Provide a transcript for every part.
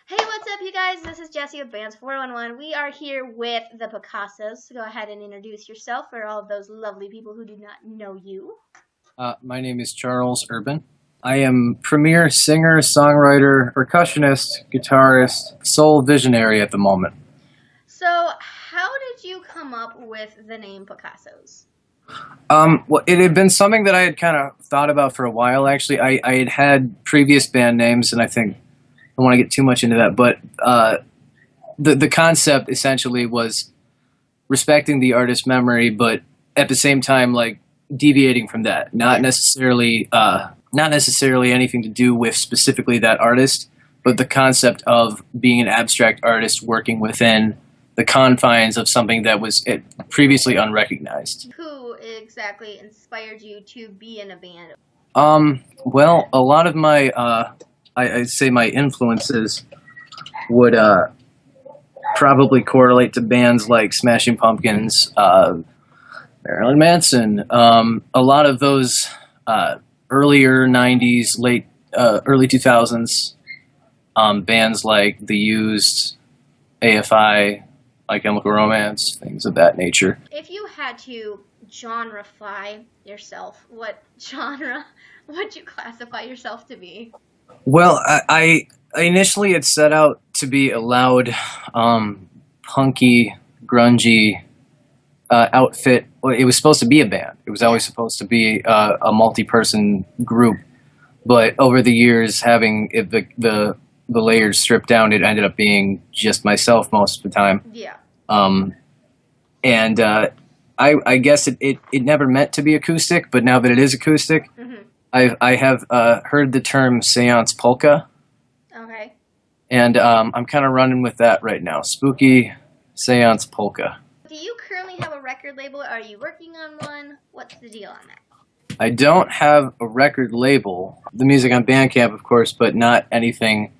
Hey, what's up, you guys? This is Jesse with Bands 411. We are here with the Picassos. Go ahead and introduce yourself for all of those lovely people who do not know you. My name is Charles Urban. I am premier singer, songwriter, percussionist, guitarist, soul visionary at the moment. So, how did you come up with the name Picassos? Well, it had been something that I had kind of thought about for a while, actually. I had had previous band names, and I think I don't want to get too much into that, but the concept essentially was respecting the artist's memory, but at the same time, like, deviating from that. Not necessarily anything to do with specifically that artist, but the concept of being an abstract artist working within the confines of something that was previously unrecognized. Who exactly inspired you to be in a band? Well, a lot of my, I'd say my influences would probably correlate to bands like Smashing Pumpkins, Marilyn Manson, a lot of those earlier '90s, early 2000s bands like The Used, AFI, My Chemical Romance, things of that nature. If you had to genreify yourself, what genre would you classify yourself to be? Well, I initially had set out to be a loud, punky, grungy outfit. Well, it was supposed to be a band. It was always supposed to be a multi-person group. But over the years, having the layers stripped down, it ended up being just myself most of the time. Yeah. And I guess it never meant to be acoustic, but now that it is acoustic, I have heard the term Seance Polka. Okay. And I'm kind of running with that right now. Spooky Seance Polka. Do you currently have a record label? Are you working on one? What's the deal on that? I don't have a record label. The music on Bandcamp, of course, but not anything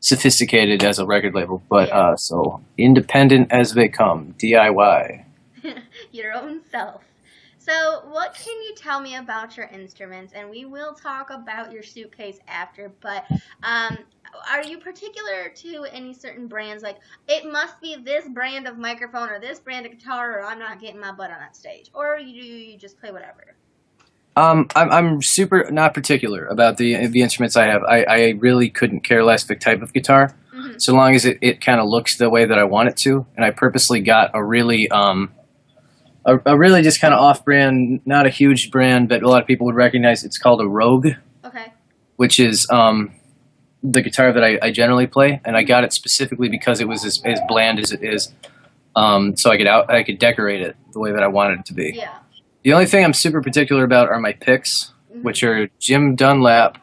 sophisticated as a record label. But so independent as they come, DIY. Your own self. So, what can you tell me about your instruments? And we will talk about your suitcase after, but are you particular to any certain brands? Like, it must be this brand of microphone or this brand of guitar, or I'm not getting my butt on that stage. Or you just play whatever? I'm super not particular about the instruments I have. I really couldn't care less the type of guitar, so long as it kind of looks the way that I want it to. And I purposely got a really just kind of off-brand, not a huge brand, but a lot of people would recognize. It's called a Rogue. Okay. Which is the guitar that I generally play, and I got it specifically because it was as bland as it is, so I could decorate it the way that I wanted it to be. Yeah. The only thing I'm super particular about are my picks, which are Jim Dunlap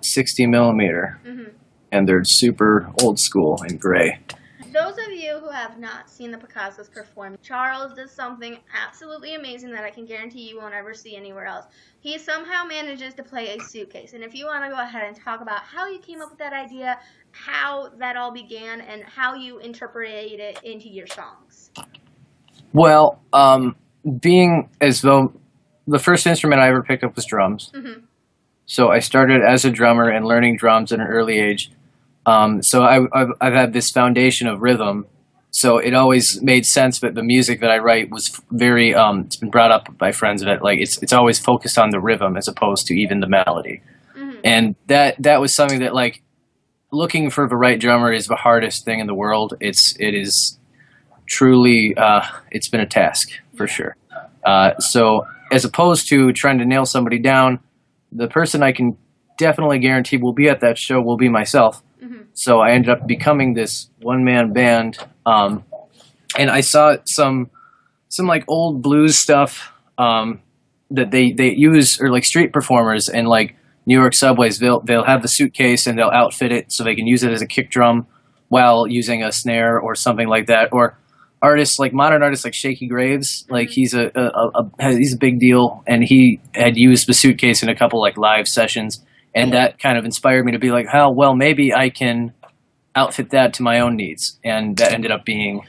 60 millimeter, and they're super old school and gray. Those of you who have not seen the Picassos perform, Charles does something absolutely amazing that I can guarantee you won't ever see anywhere else. He somehow manages to play a suitcase. And if you want to go ahead and talk about how you came up with that idea, how that all began, and how you interpreted it into your songs. Well, being as though the first instrument I ever picked up was drums. So I started as a drummer and learning drums at an early age. So I've had this foundation of rhythm, so it always made sense that the music that I write was very, it's been brought up by friends that like it's always focused on the rhythm as opposed to even the melody. And that was something that, like, looking for the right drummer is the hardest thing in the world. It is truly, it's been a task for sure. So as opposed to trying to nail somebody down, the person I can definitely guarantee will be at that show will be myself. So I ended up becoming this one-man band, and I saw some like old blues stuff that they use, or like street performers and like New York subways. They'll have the suitcase and they'll outfit it so they can use it as a kick drum while using a snare or something like that. Or artists like modern artists like Shaky Graves, like he's a big deal, and he had used the suitcase in a couple like live sessions. And that kind of inspired me to be like, oh, well, maybe I can outfit that to my own needs. And that ended up being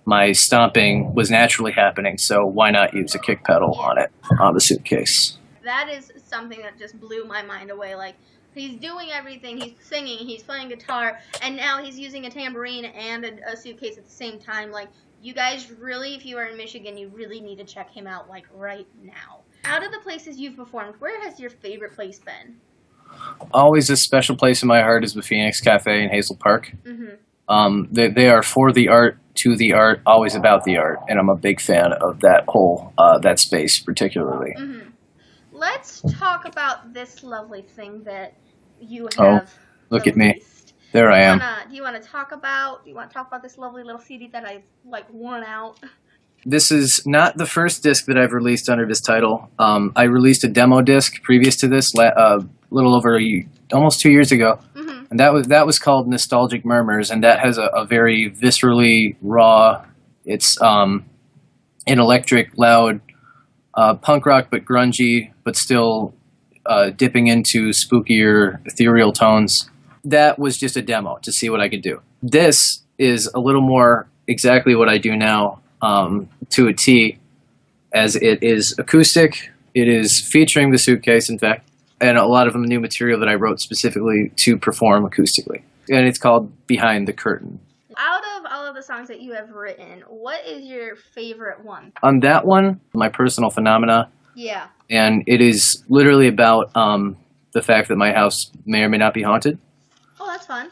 my stomping was naturally happening, so why not use a kick pedal on it, on the suitcase? That is something that just blew my mind away. Like, He's doing everything. He's singing. He's playing guitar, and now he's using a tambourine and a suitcase at the same time. Like, you guys really, if you are in Michigan, you really need to check him out, like, right now. Out of the places you've performed, where has your favorite place been? Always a special place in my heart is the Phoenix Cafe in Hazel Park. Mm-hmm. They are for the art, to the art, always about the art, and I'm a big fan of that whole that space particularly. Mm-hmm. Let's talk about this lovely thing that you have. Look released. At me. There I am. Do you want to talk about this lovely little CD that I've like worn out? This is not the first disc that I've released under this title. I released a demo disc previous to this, little over almost 2 years ago, Mm-hmm. and that was called Nostalgic Murmurs, and that has a very viscerally raw. It's an electric, loud, punk rock, but grungy, but still dipping into spookier, ethereal tones. That was just a demo to see what I could do. This is a little more exactly what I do now, to a T, as it is acoustic. It is featuring the Suitcase, in fact, and a lot of the new material that I wrote specifically to perform acoustically. And it's called Behind the Curtain. Out of all of the songs that you have written, what is your favorite one? On that one, My Personal Phenomena. Yeah. And it is literally about the fact that my house may or may not be haunted. Oh, that's fun.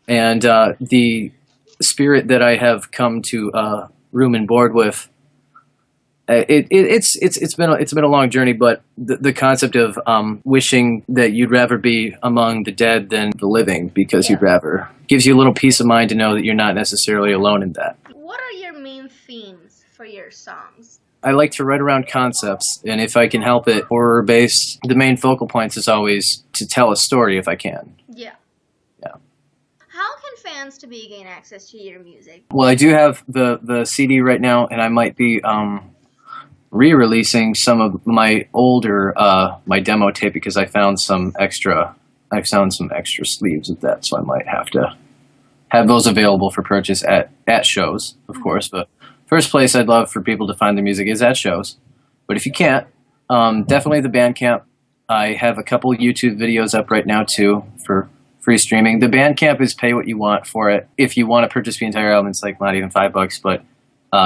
And the spirit that I have come to room and board with, it's been a long journey, but the concept of wishing that you'd rather be among the dead than the living, because you'd rather, gives you a little peace of mind to know that you're not necessarily alone in that. What are your main themes for your songs? I like to write around concepts, and if I can help it, horror-based, the main focal points is always to tell a story if I can. Yeah. Yeah. How can fans to be gain access to your music? Well, I do have the CD right now, and I might be re-releasing some of my older my demo tape, because I found some extra sleeves of that, so I might have to have those available for purchase at shows, of course. But first place I'd love for people to find the music is at shows. But if you can't, definitely the Bandcamp. I have a couple YouTube videos up right now too for free streaming. The Bandcamp is pay what you want for it. If you want to purchase the entire album, it's like not even $5, but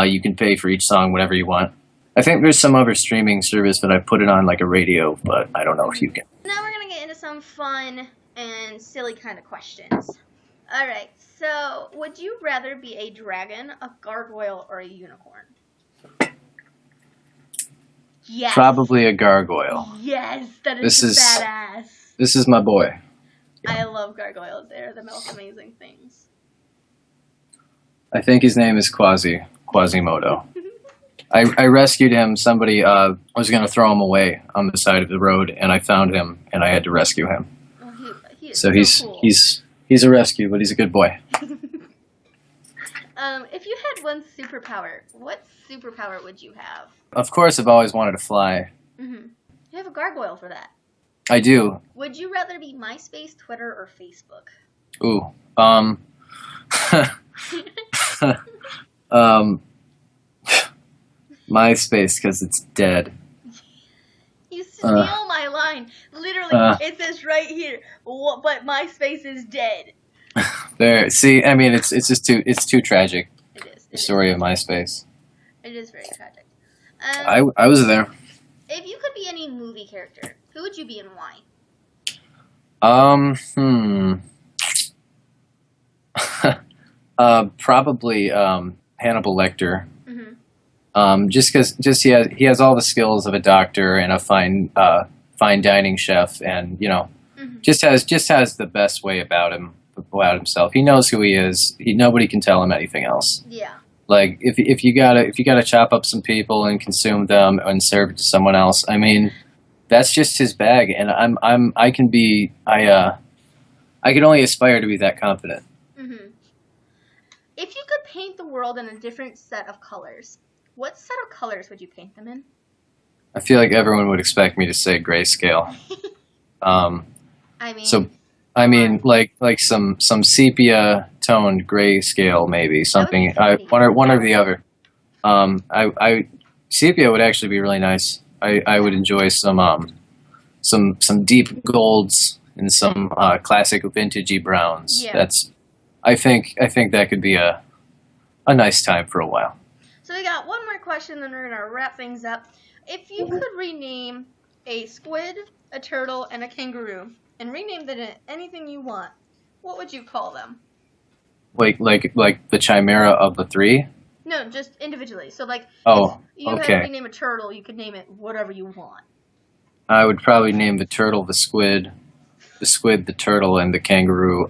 you can pay for each song whatever you want. I think there's some other streaming service that I put it on, like a radio, but I don't know if you can. Now we're going to get into some fun and silly kind of questions. All right, so would you rather be a dragon, a gargoyle, or a unicorn? Yes. Probably a gargoyle. Yes, that is badass. This is my boy. I love gargoyles. They're the most amazing things. I think his name is Quasimodo. I rescued him. Somebody was going to throw him away on the side of the road, and I found him, and I had to rescue him. Oh, he is so cool. he's a rescue, but he's a good boy. If you had one superpower, what superpower would you have? Of course, I've always wanted to fly. Mm-hmm. You have a gargoyle for that. I do. Would you rather be MySpace, Twitter, or Facebook? Ooh. MySpace, because it's dead. You steal my line. Literally, it says right here, but MySpace is dead. There. See, I mean, it's too tragic. It is. The story of MySpace. It is very tragic. I was there. If you could be any movie character, who would you be and why? Probably Hannibal Lecter. Mm-hmm. Just because he has all the skills of a doctor and a fine dining chef, and mm-hmm. just has the best way about himself. He knows who he is. Nobody can tell him anything else. Yeah. Like if you gotta chop up some people and consume them and serve it to someone else, I mean, that's just his bag. And I can only aspire to be that confident. Mm-hmm. If you could paint the world in a different set of colors, what set of colors would you paint them in? I feel like everyone would expect me to say grayscale. I mean, like some sepia toned grayscale, maybe something. One or the other. Sepia would actually be really nice. I would enjoy some deep golds and some classic vintagey browns. Yeah. I think that could be a nice time for a while. So we got one more question, then we're gonna wrap things up. If you could rename a squid, a turtle, and a kangaroo, and rename them anything you want, what would you call them? Like the chimera of the three? No, just individually. So like, Oh, if you had to okay. rename a turtle, you could name it whatever you want. I would probably name the turtle the squid the turtle, and the kangaroo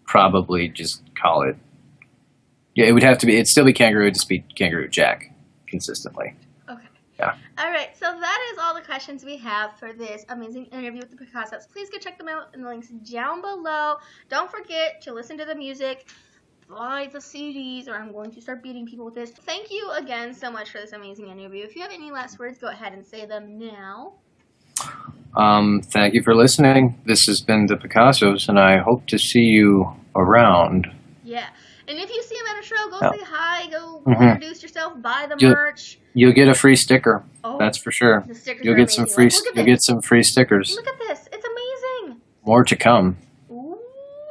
probably just call it. Yeah, it would have to be. It'd still be kangaroo. It'd just be Kangaroo Jack consistently. Okay. Yeah. All right. So that is all the questions we have for this amazing interview with the Picassos. Please go check them out in the links down below. Don't forget to listen to the music, buy the CDs, or I'm going to start beating people with this. Thank you again so much for this amazing interview. If you have any last words, go ahead and say them now. Thank you for listening. This has been the Picassos, and I hope to see you around. Yeah. And if you see them at a show, go say hi, go introduce yourself, buy the merch. You'll get a free sticker. Oh, that's for sure. The stickers You'll are get amazing. some free. Like, you'll get some free stickers. Look at this. It's amazing. More to come. Ooh,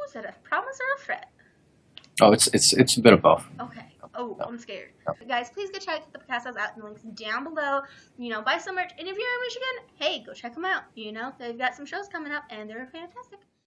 is that a promise or a threat? Oh, it's a bit of both. Okay. Oh, I'm scared. Guys, please go check the Picassos out in the links down below. Buy some merch. And if you're in Michigan, hey, go check them out. They've got some shows coming up, and they're fantastic.